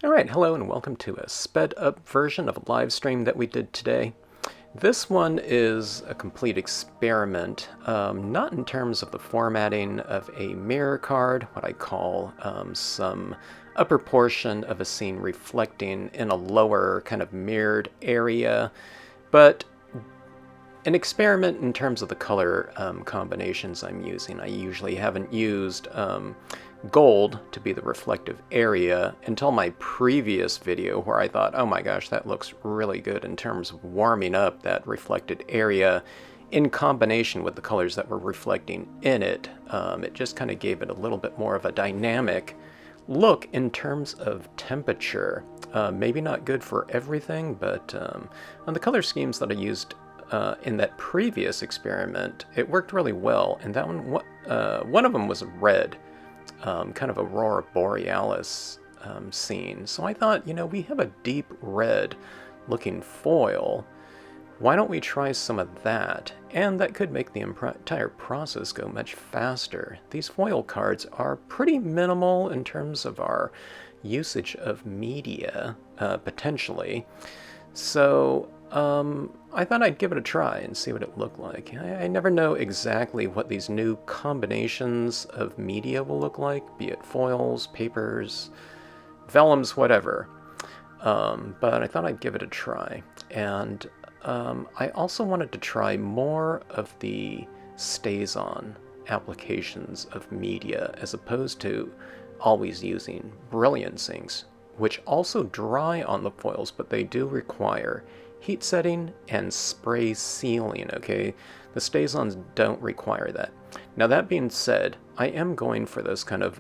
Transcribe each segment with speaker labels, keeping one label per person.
Speaker 1: Alright, hello and welcome to a sped up version of a live stream that we did today. This one is a complete experiment, not in terms of the formatting of a mirror card, what I call some upper portion of a scene reflecting in a lower kind of mirrored area, but an experiment in terms of the color combinations I'm using. I usually haven't used gold to be the reflective area until my previous video where I thought, oh my gosh, that looks really good in terms of warming up that reflected area in combination with the colors that were reflecting in it. It just kind of gave it a little bit more of a dynamic look in terms of temperature. Maybe not good for everything, but on the color schemes that I used in that previous experiment, it worked really well. And that one of them was red, kind of aurora borealis scene. So I thought, we have a deep red looking foil. Why don't we try some of that? And that could make the entire process go much faster. These foil cards are pretty minimal in terms of our usage of media, potentially. So I thought I'd give it a try and see what it looked like. I never know exactly what these new combinations of media will look like, be it foils, papers, vellums, whatever. But I thought I'd give it a try. And I also wanted to try more of the stays-on applications of media as opposed to always using brilliance inks, which also dry on the foils, but they do require heat setting and spray sealing, okay? The stays-ons don't require that. Now that being said, I am going for this kind of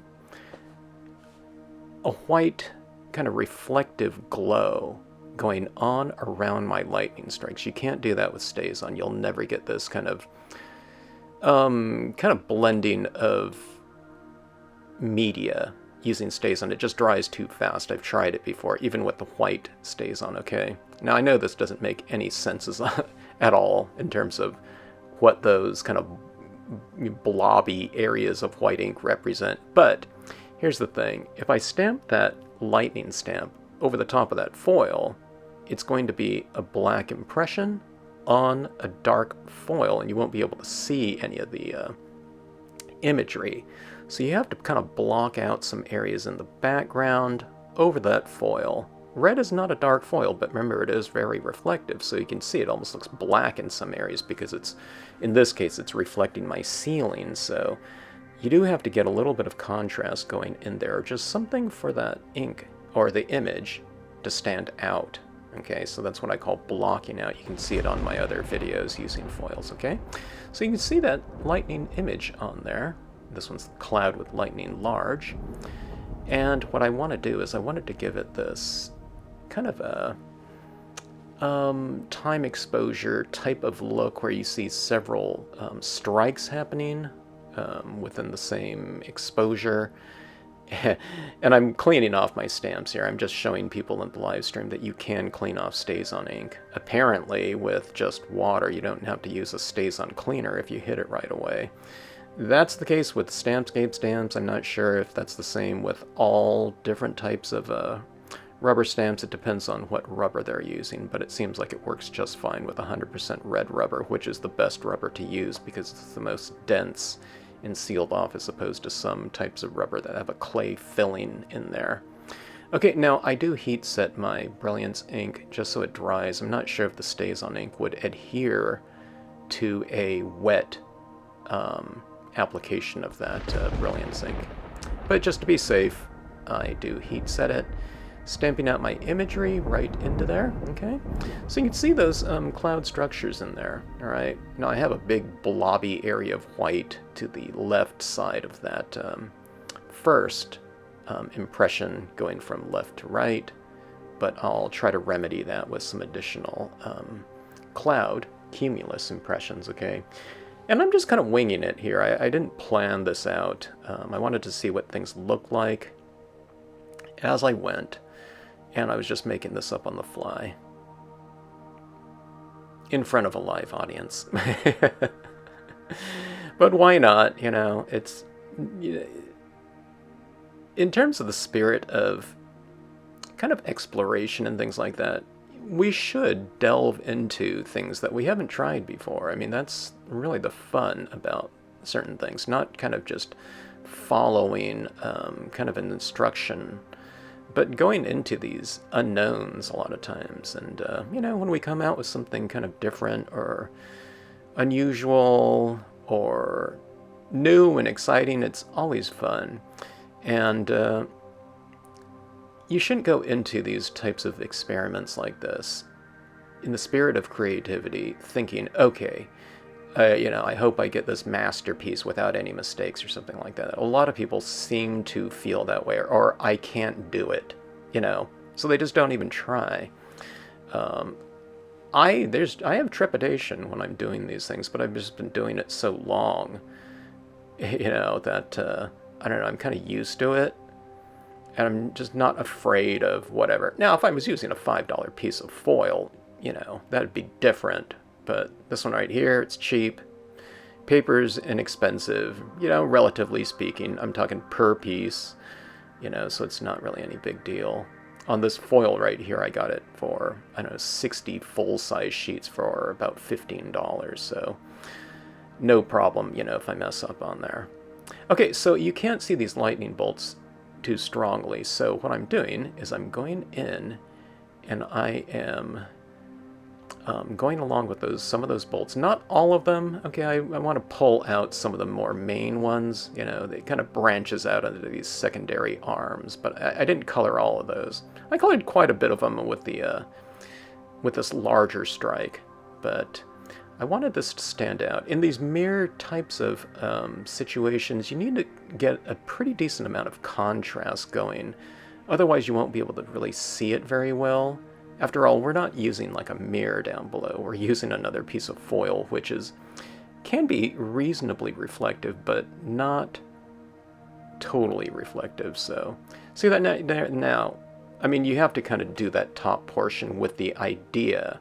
Speaker 1: a white kind of reflective glow going on around my lightning strikes. You can't do that with stays-on. You'll never get this kind of blending of media using stays-on. It just dries too fast. I've tried it before, even with the white stays-on, okay? Now I know this doesn't make any sense at all in terms of what those kind of blobby areas of white ink represent, but here's the thing. If I stamp that lightning stamp over the top of that foil, it's going to be a black impression on a dark foil, and you won't be able to see any of the imagery. So you have to kind of block out some areas in the background over that foil. Red is not a dark foil, but remember it is very reflective, so you can see it almost looks black in some areas because it's, in this case, it's reflecting my ceiling, so you do have to get a little bit of contrast going in there, just something for that ink or the image to stand out. Okay, so that's what I call blocking out. You can see it on my other videos using foils, okay? So you can see that lightning image on there. This one's the cloud with lightning large. And what I want to do is I wanted to give it this kind of a time exposure type of look where you see several strikes happening within the same exposure. And I'm cleaning off my stamps here. I'm just showing people in the live stream that you can clean off stays-on ink. Apparently with just water, you don't have to use a stays-on cleaner if you hit it right away. That's the case with Stampscapes stamps. I'm not sure if that's the same with all different types of rubber stamps. It depends on what rubber they're using, but it seems like it works just fine with 100% red rubber, which is the best rubber to use because it's the most dense and sealed off as opposed to some types of rubber that have a clay filling in there. Okay, now I do heat set my Brilliance ink just so it dries. I'm not sure if the stays-on ink would adhere to a wet application of that Brilliance ink. But just to be safe, I do heat set it, stamping out my imagery right into there, okay? So you can see those cloud structures in there, all right? Now I have a big blobby area of white to the left side of that first impression going from left to right, but I'll try to remedy that with some additional cloud cumulus impressions, okay? And I'm just kind of winging it here. I didn't plan this out. I wanted to see what things look like as I went, and I was just making this up on the fly in front of a live audience. But why not? It's in terms of the spirit of kind of exploration and things like that, we should delve into things that we haven't tried before. I mean, that's really the fun about certain things, not kind of just following kind of an instruction, but going into these unknowns a lot of times. And, when we come out with something kind of different or unusual or new and exciting, it's always fun. And you shouldn't go into these types of experiments like this in the spirit of creativity, thinking, okay, I hope I get this masterpiece without any mistakes or something like that. A lot of people seem to feel that way, or I can't do it, so they just don't even try. I have trepidation when I'm doing these things, but I've just been doing it so long, that I don't know, I'm kind of used to it. And I'm just not afraid of whatever. Now, if I was using a $5 piece of foil, that'd be different. But this one right here, it's cheap. Paper's inexpensive, relatively speaking. I'm talking per piece, so it's not really any big deal. On this foil right here, I got it for, 60 full-size sheets for about $15. So no problem, if I mess up on there. Okay, so you can't see these lightning bolts too strongly, so what I'm doing is I'm going in and I am going along with some of those bolts. Not all of them, okay, I want to pull out some of the more main ones, they kind of branches out into these secondary arms, but I didn't color all of those. I colored quite a bit of them with this larger strike, but I wanted this to stand out. In these mirror types of situations, you need to get a pretty decent amount of contrast going. Otherwise, you won't be able to really see it very well. After all, we're not using like a mirror down below. We're using another piece of foil, which can be reasonably reflective, but not totally reflective. So, see that now? I mean, you have to kind of do that top portion with the idea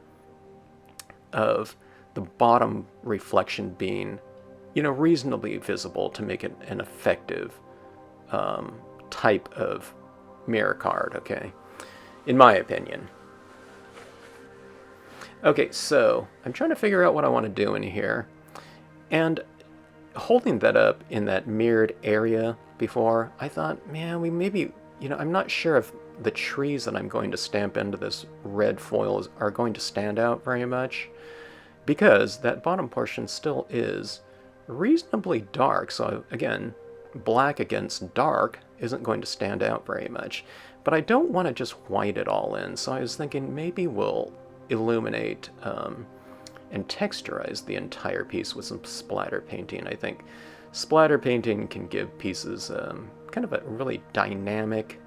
Speaker 1: of the bottom reflection being, reasonably visible to make it an effective type of mirror card, okay? In my opinion. Okay, so I'm trying to figure out what I want to do in here. And holding that up in that mirrored area before, I thought, man, we maybe, I'm not sure if the trees that I'm going to stamp into this red foil are going to stand out very much, because that bottom portion still is reasonably dark. So again, black against dark isn't going to stand out very much. But I don't want to just white it all in, so I was thinking maybe we'll illuminate and texturize the entire piece with some splatter painting. I think splatter painting can give pieces kind of a really dynamic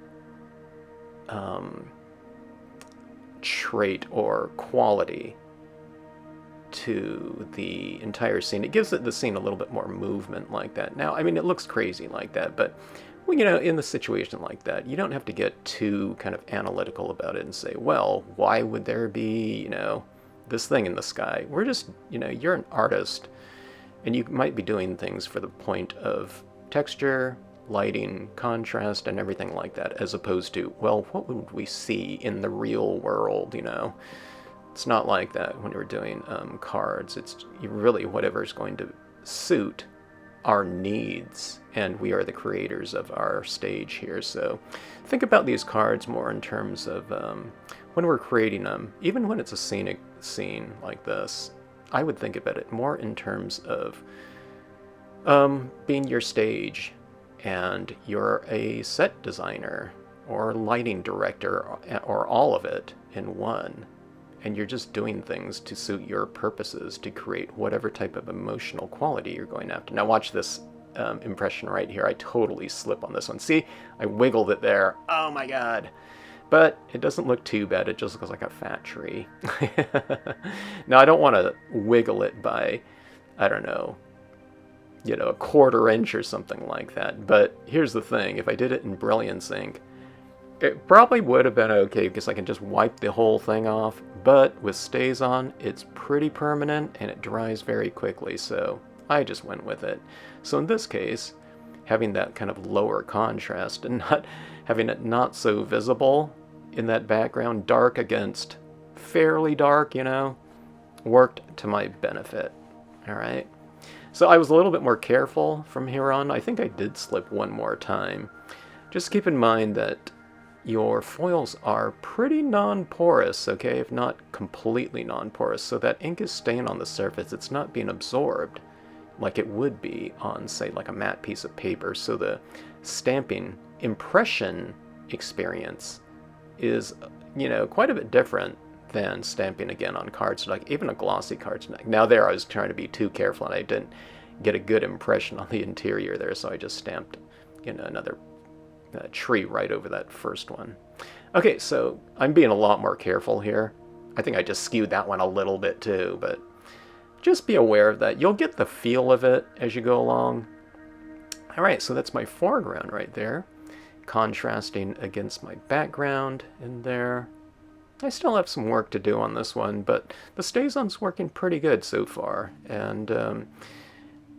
Speaker 1: trait or quality to the entire scene. It gives the scene a little bit more movement like that. Now, I mean, it looks crazy like that, but in the situation like that, you don't have to get too kind of analytical about it and say, well, why would there be, this thing in the sky? We're just, you're an artist, and you might be doing things for the point of texture, lighting, contrast, and everything like that, as opposed to, well, what would we see in the real world, It's not like that when you're doing cards. It's really whatever's going to suit our needs, and we are the creators of our stage here. So think about these cards more in terms of when we're creating them, even when it's a scenic scene like this, I would think about it more in terms of being your stage, and you're a set designer or lighting director or all of it in one. And you're just doing things to suit your purposes to create whatever type of emotional quality you're going after. Now watch this impression right here. I totally slip on this one. See, I wiggled it there. Oh my god. But it doesn't look too bad. It just looks like a fat tree. Now I don't want to wiggle it by, I don't know, a quarter inch or something like that. But here's the thing. If I did it in Brilliance ink, it probably would have been okay because I can just wipe the whole thing off, but with StazOn, it's pretty permanent and it dries very quickly, so I just went with it. So in this case, having that kind of lower contrast and not having it not so visible in that background, dark against fairly dark, you know, worked to my benefit. All right. So I was a little bit more careful from here on. I think I did slip one more time. Just keep in mind that your foils are pretty non-porous, okay, if not completely non-porous, so that ink is staying on the surface. It's not being absorbed like it would be on, say, like a matte piece of paper. So the stamping impression experience is, you know, quite a bit different than stamping again on cards, like even a glossy card. Now there I was trying to be too careful and I didn't get a good impression on the interior there, so I just stamped, you know, another tree right over that first one. Okay, so I'm being a lot more careful here. I think I just skewed that one a little bit too, but just be aware of that. You'll get the feel of it as you go along. All right, so that's my foreground right there, contrasting against my background in there. I still have some work to do on this one, but the StazOn's working pretty good so far. And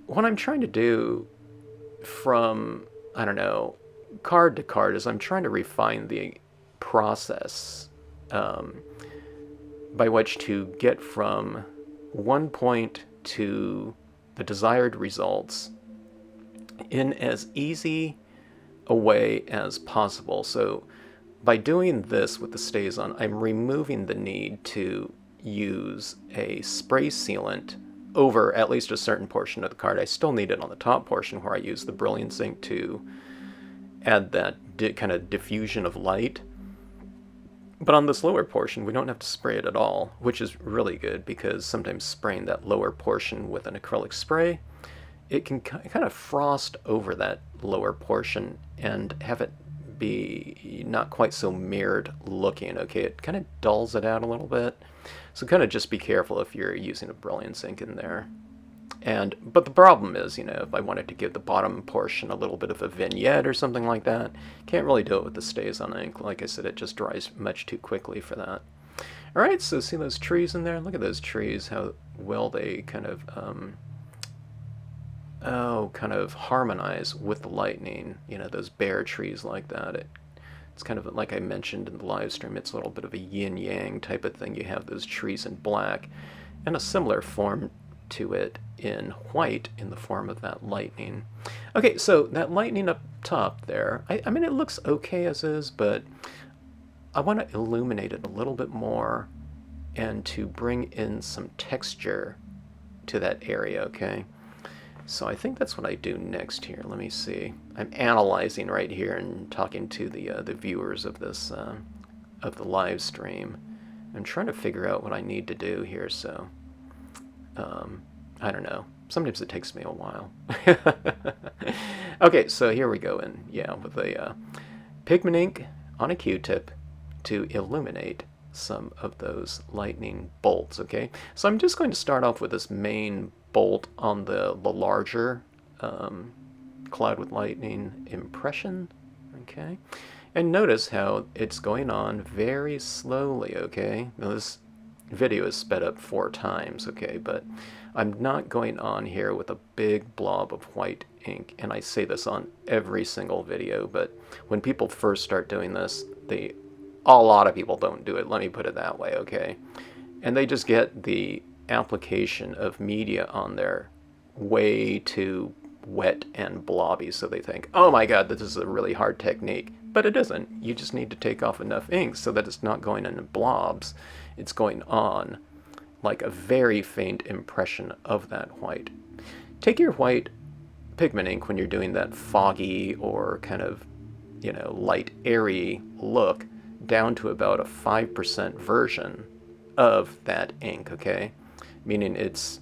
Speaker 1: what I'm trying to do from, I don't know, card to card is I'm trying to refine the process by which to get from one point to the desired results in as easy a way as possible. So by doing this with the StazOn, I'm removing the need to use a spray sealant over at least a certain portion of the card. I still need it on the top portion where I use the Brilliance ink to add that kind of diffusion of light. But on this lower portion, we don't have to spray it at all, which is really good because sometimes spraying that lower portion with an acrylic spray, it can kind of frost over that lower portion and have it be not quite so mirrored looking, okay? It kind of dulls it out a little bit. So kind of just be careful if you're using a Brilliance ink in there. But the problem is, you know, if I wanted to give the bottom portion a little bit of a vignette or something like that, can't really do it with the StazOn ink. Like I said, it just dries much too quickly for that. All right, so see those trees in there? Look at those trees, how well they kind of, kind of harmonize with the lightning. You know, those bare trees like that. It's kind of like I mentioned in the live stream, it's a little bit of a yin-yang type of thing. You have those trees in black, and a similar form to it in white in the form of that lightning. Okay, so that lightning up top there, I mean, it looks okay as is, but I want to illuminate it a little bit more and to bring in some texture to that area, okay? So I think that's what I do next here. Let me see. I'm analyzing right here and talking to the viewers of this, of the live stream. I'm trying to figure out what I need to do here, so I don't know. Sometimes it takes me a while. Okay, so here we go in, with a pigment ink on a Q-tip to illuminate some of those lightning bolts, okay? So I'm just going to start off with this main bolt on the larger cloud with lightning impression, okay? And notice how it's going on very slowly, okay? Now this video is sped up 4 times, okay, but I'm not going on here with a big blob of white ink, and I say this on every single video, but when people first start doing this, a lot of people don't do it, let me put it that way, okay? And they just get the application of media on there way too wet and blobby, so they think, oh my god, this is a really hard technique. But it isn't. You just need to take off enough ink so that it's not going in blobs. It's going on like a very faint impression of that white. Take your white pigment ink when you're doing that foggy or kind of, you know, light airy look down to about a 5% version of that ink, okay? Meaning it's,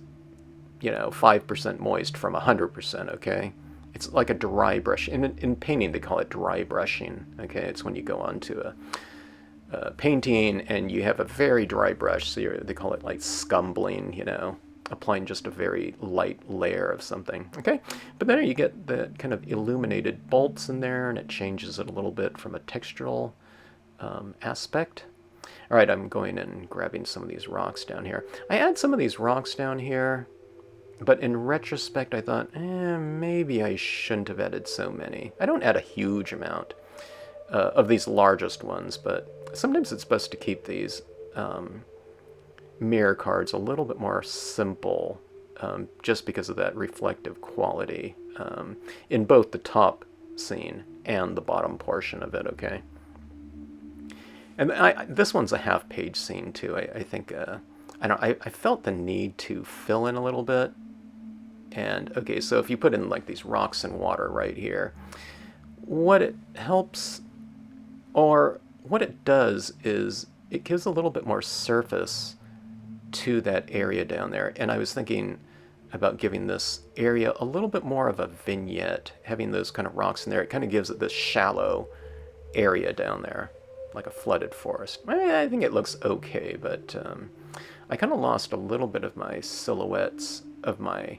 Speaker 1: you know, 5% moist from 100%, okay? It's like a dry brush. In painting, they call it dry brushing, okay? It's when you go on to a painting and you have a very dry brush, so they call it like scumbling, you know, applying just a very light layer of something, okay? But then you get the kind of illuminated bolts in there, and it changes it a little bit from a textural aspect. All right, I'm going and grabbing some of these rocks down here. I add some of these rocks down here, but in retrospect, I thought, maybe I shouldn't have added so many. I don't add a huge amount of these largest ones, but sometimes it's best to keep these mirror cards a little bit more simple, just because of that reflective quality in both the top scene and the bottom portion of it, okay? And this one's a half-page scene too. I think I felt the need to fill in a little bit. And okay, so if you put in like these rocks and water right here, what it helps, or what it does, is it gives a little bit more surface to that area down there. And I was thinking about giving this area a little bit more of a vignette, having those kind of rocks in there. It kind of gives it this shallow area down there, like a flooded forest. I think it looks okay, but I kind of lost a little bit of my silhouettes of my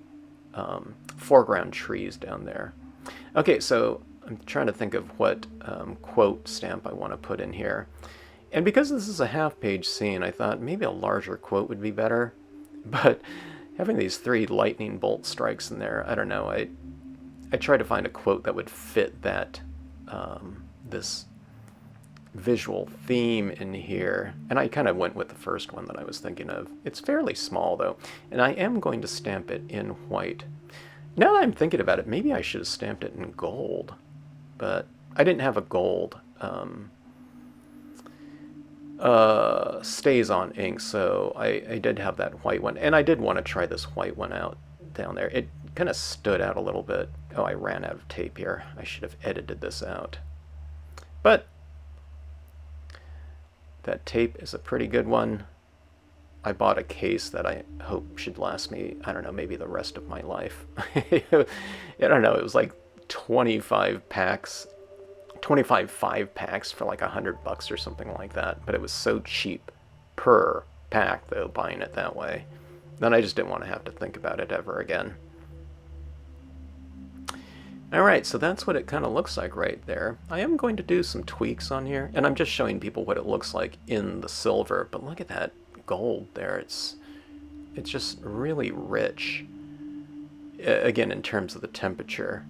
Speaker 1: foreground trees down there. Okay, so I'm trying to think of what quote stamp I want to put in here. And because this is a half-page scene, I thought maybe a larger quote would be better. But having these 3 lightning bolt strikes in there, I don't know. I tried to find a quote that would fit that this visual theme in here, and I kind of went with the first one that I was thinking of. It's fairly small though, and I am going to stamp it in white. Now that I'm thinking about it, maybe I should have stamped it in gold, but I didn't have a gold stays on ink, so I did have that white one, and I did want to try this white one out down there. It kind of stood out a little bit. Oh, I ran out of tape here. I should have edited this out. But that tape is a pretty good one. I bought a case that I hope should last me, I don't know, maybe the rest of my life. I don't know, it was like 25 packs, 25 5-packs for like $100 or something like that. But it was so cheap per pack, though, buying it that way. Then I just didn't want to have to think about it ever again. Alright, so that's what it kind of looks like right there. I am going to do some tweaks on here, and I'm just showing people what it looks like in the silver, but look at that gold there. It's just really rich, again, in terms of the temperature.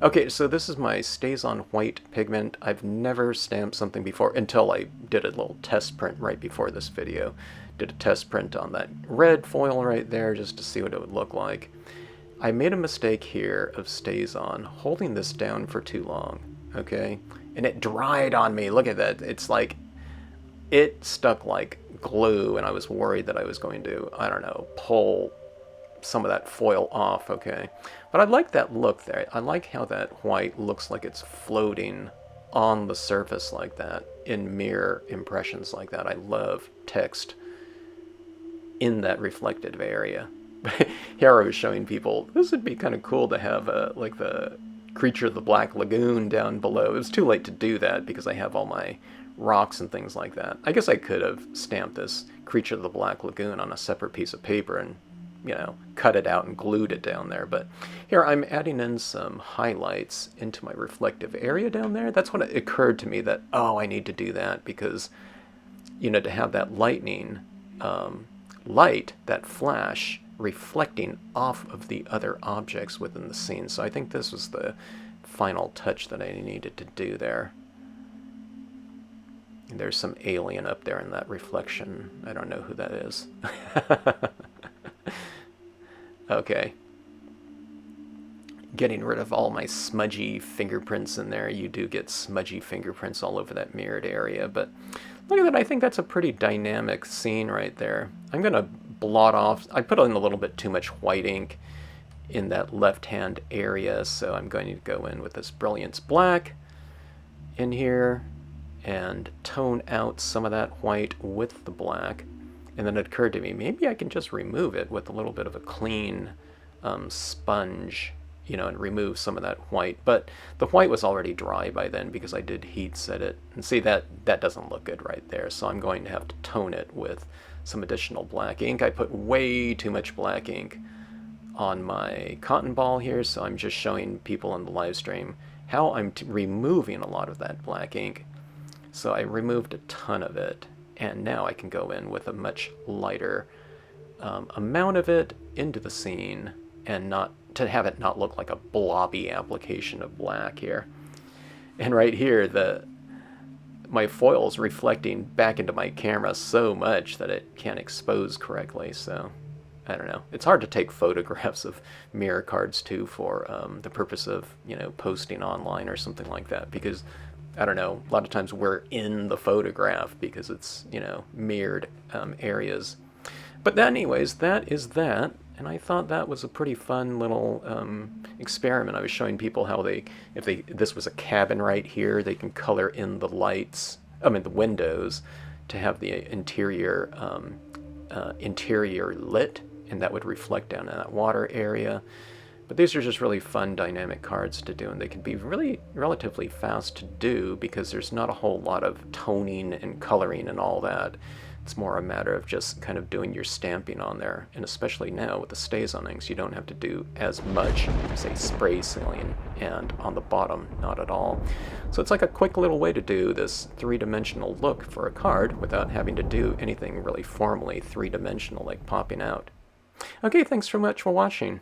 Speaker 1: Okay, so this is my Stays on White pigment. I've never stamped something before until I did a little test print right before this video. Did a test print on that red foil right there just to see what it would look like. I made a mistake here of Stays On, holding this down for too long, okay? And it dried on me. Look at that. It's like, it stuck like glue, and I was worried that I was going to, I don't know, pull some of that foil off, okay? But I like that look there. I like how that white looks like it's floating on the surface like that, in mirror impressions like that. I love text in that reflective area. Here I was showing people, this would be kind of cool to have like the Creature of the Black Lagoon down below. It was too late to do that because I have all my rocks and things like that. I guess I could have stamped this Creature of the Black Lagoon on a separate piece of paper and, you know, cut it out and glued it down there. But here I'm adding in some highlights into my reflective area down there. That's when it occurred to me that, oh, I need to do that because, you know, to have that lightning light, that flash, reflecting off of the other objects within the scene. So I think this was the final touch that I needed to do there. And there's some alien up there in that reflection. I don't know who that is. Okay. Getting rid of all my smudgy fingerprints in there. You do get smudgy fingerprints all over that mirrored area, but look at that. I think that's a pretty dynamic scene right there. I'm going to blot off. I put in a little bit too much white ink in that left-hand area, so I'm going to go in with this Brilliance Black in here and tone out some of that white with the black. And then it occurred to me, maybe I can just remove it with a little bit of a clean sponge, you know, and remove some of that white. But the white was already dry by then because I did heat set it. And see, that doesn't look good right there, so I'm going to have to tone it with some additional black ink. I put way too much black ink on my cotton ball here, so I'm just showing people in the live stream how I'm removing a lot of that black ink. So I removed a ton of it, and now I can go in with a much lighter amount of it into the scene and not to have it not look like a blobby application of black here. And right here, my foil's reflecting back into my camera so much that it can't expose correctly, so I don't know. It's hard to take photographs of mirror cards too for the purpose of, posting online or something like that, because I don't know, a lot of times we're in the photograph because it's, mirrored areas. But anyways, that is that, and I thought that was a pretty fun little experiment. I was showing people how this was a cabin right here, they can color in the lights, the windows, to have the interior lit, and that would reflect down in that water area. But these are just really fun dynamic cards to do, and they can be really relatively fast to do because there's not a whole lot of toning and coloring and all that. It's more a matter of just kind of doing your stamping on there, and especially now with the StazOnings, you don't have to do as much, say, spray sealing, and on the bottom, not at all. So it's like a quick little way to do this three-dimensional look for a card without having to do anything really formally three-dimensional like popping out. Okay, thanks so much for watching.